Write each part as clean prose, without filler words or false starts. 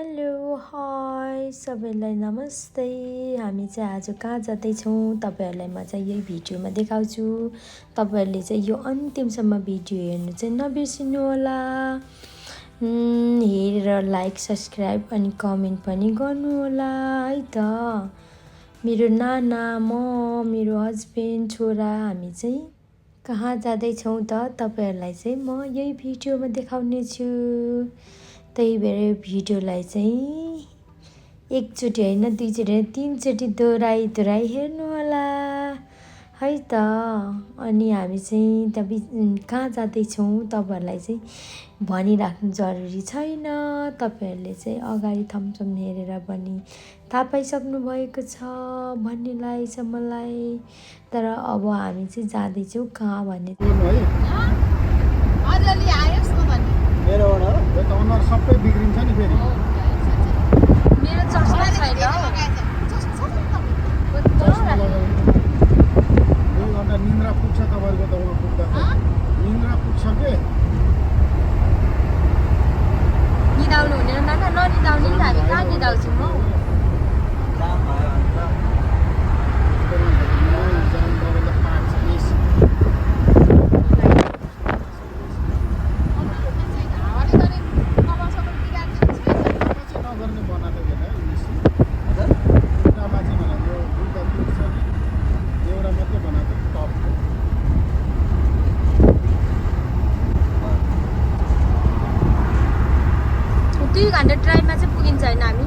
Hello hi सबैलाई नमस्ते। हामी चाहिँ आज कहाँ जाँदैछौँ तपाईँहरूलाई म चाहिँ यही भिडियोमा देखाउँछु। तपाईँहरूले चाहिँ यो अन्तिमसम्म भिडियो हेर्नु चाहिँ नबिर्सिनु होला। हेरेर लाइक सब्सक्राइब अनि कमेन्ट पनि गर्नु होला है त। मेरो नाना म मेरो हस्बेन्ड छोरा हामी चाहिँ कहाँ जाँदैछौँ त तपाईँहरूलाई चाहिँ म यही भिडियोमा देखाउने छु। त्यही भएर भिडियोलाई चाहिँ एकचोटि होइन दुईचोटि होइन तीनचोटि दोहोऱ्याइ हेर्नु होला है त। अनि हामी चाहिँ कहाँ जाँदैछौँ तपाईँहरूलाई चाहिँ भनिराख्नु जरुरी छैन। तपाईँहरूले चाहिँ अगाडि थम्सअप हेरेर पनि थाहा पाइसक्नु भएको छ भन्ने लागेको छ मलाई। तर अब हामी चाहिँ जाँदैछौँ कहाँ भन्ने मेरोबाट हो त्यो त अनुहार सबै बिग्रिन्छ नि फेरि। मेरो चस्मा छैन। 2 घन्टा निन्द्रा पुग्छ तपाईँको त वहाँ पुग्दा निन्द्रा पुग्छ के। निदाउनु हुँदैन नाना ननिदाउने नि हामी कहाँ निदाउँछौँ हौ। ड्राइभमा चाहिँ पुगिन्छ होइन हामी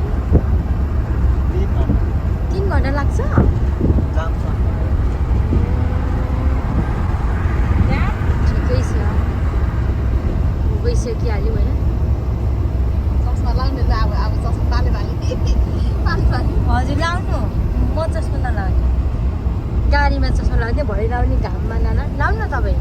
3 घन्टा लाग्छ। ठिकै छ गइसकिहाल्यो होइन। हजुर लाउनु म चस्मा नलाउने गाडीमा चस्मा लाउने भरे लाउने घाममा नाना लाउनु न तपाईँ।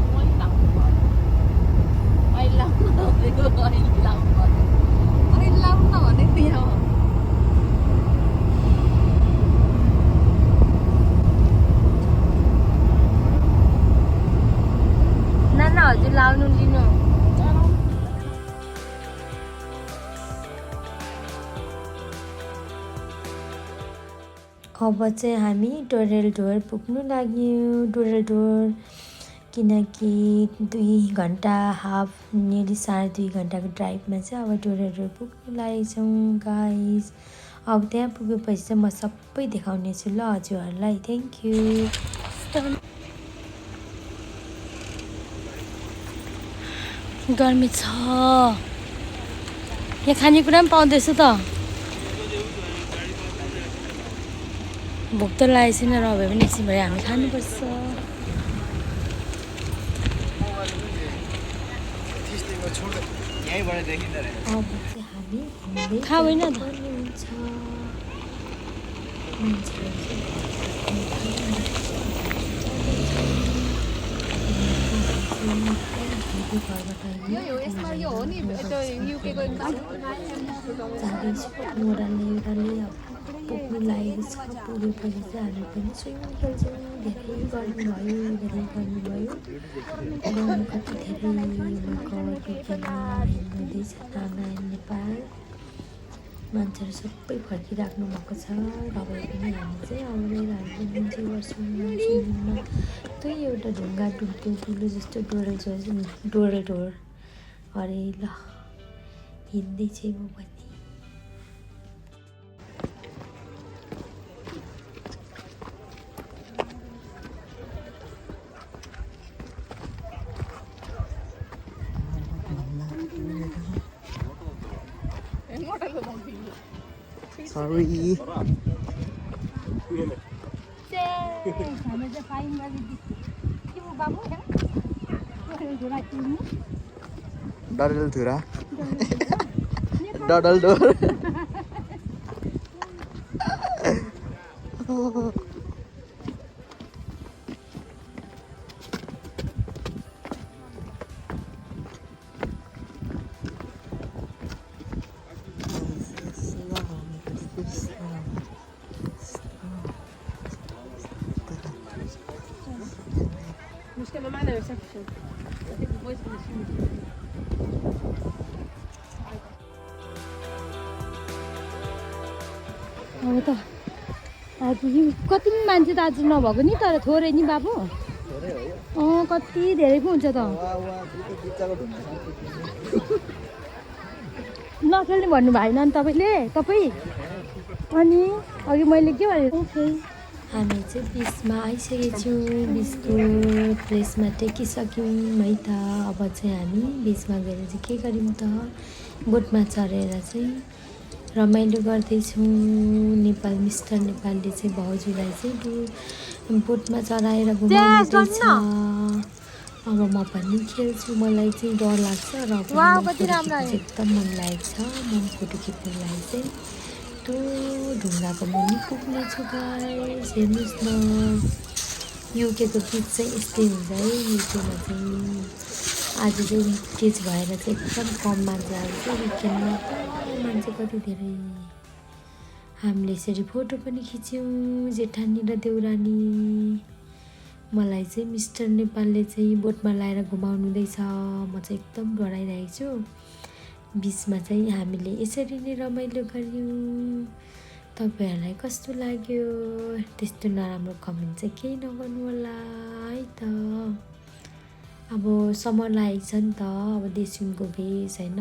नाना हजुर लाउनु लिनु। अब चाहिँ हामी डोरेल डोर पुग्नु लाग्यौँ। डोरेल डोर किनकि 2 घन्टा हाफ नियरली 2.5 घन्टाको ड्राइभमा चाहिँ अब डोरेल डोर पुग्नु लागेको छौँ गाइस। अब त्यहाँ पुगेपछि चाहिँ म सबै देखाउने छु ल हजुरहरूलाई। Thank you. गर्मी छ यहाँ खानेकुरा पनि पाउँदैछ त। भोक त लागेको छैन र भए पनि एकछिन भए हामी खानुपर्छ। अब चाहिँ हामी खा होइन पुग्नु लागेको छ। पुगेपछि चाहिँ हामी पनि स्विमिङ खेल्छौँ। धेरै गर्मी भयो कति धेरै हिँड्नुहुँदैछ नाना नेपाल। मान्छेहरू सबै फर्किराख्नु भएको छ र पनि हामी चाहिँ आउँदै हामी इन्जोय गर्छौँ स्विमिङमा। त्यही एउटा ढुङ्गा ठुलो जस्तो डोरेल डोर अरे ल हिँड्दैछ म पनि। Sorry. Durdle Door. Durdle Door. Mieszkamy na reception. I think the voice of the अब त आइपुग्यो कति पनि मान्छे त आज नभएको नि तर थोरै नि बाबु कति धेरै पो हुन्छ त नखेल्ने भन्नु भएन नि तपाईँ अनि अघि मैले के भनेको हामी चाहिँ बिचमा आइसकेको छौँ बिचको प्लेसमा टेकिसक्यौँ है त अब चाहिँ हामी बिचमा गएर चाहिँ के गर्यौँ त बोटमा चढेर चाहिँ रमाइलो गर्दैछौँ मिस्टर नेपालले चाहिँ भाउजूलाई चाहिँ बोटमा चढाएर घुमाउँदैछ अब म पनि खेल्छु मलाई चाहिँ डर लाग्छ र एकदम मन लागेको छ म फोटो खिच्नु लागि चाहिँ त्यो ढुङ्गाको मुनि पुग्नेछु गाइस हेर्नुहोस् न युकेको गीत चाहिँ यस्तै हुन्छ है युकेमा चाहिँ आज चाहिँ विकेज भएर चाहिँ एकदम कम मान्छे आएको छ विकेन्डमा त मान्छे कति धेरै हामीले यसरी फोटो पनि खिच्यौँ जेठानी र देउरानी मलाई चाहिँ मिस्टर नेपालले चाहिँ बोटमा लाएर घुमाउनुहुँदैछ म चाहिँ एकदम डराइरहेको छु बिचमा चाहिँ हामीले यसरी नै रमाइलो गऱ्यौँ तपाईँहरूलाई कस्तो लाग्यो त्यस्तो नराम्रो कमेन्ट चाहिँ केही नगर्नु होला है त अब समर लागेको छ नि त अब देशुनको भेष होइन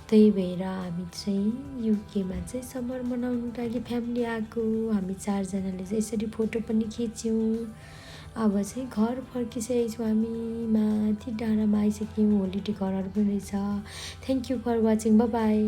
त्यही भएर हामी चाहिँ युकेमा चाहिँ समर मनाउनु लागि फ्यामिली आएको हामी 4 जनाले चाहिँ यसरी फोटो पनि खिच्यौँ अब चाहिँ घर फर्किसकेको छौँ हामी माथि डाँडामा आइसक्यौँ होलिडे घरहरू पनि रहेछ thank you for watching by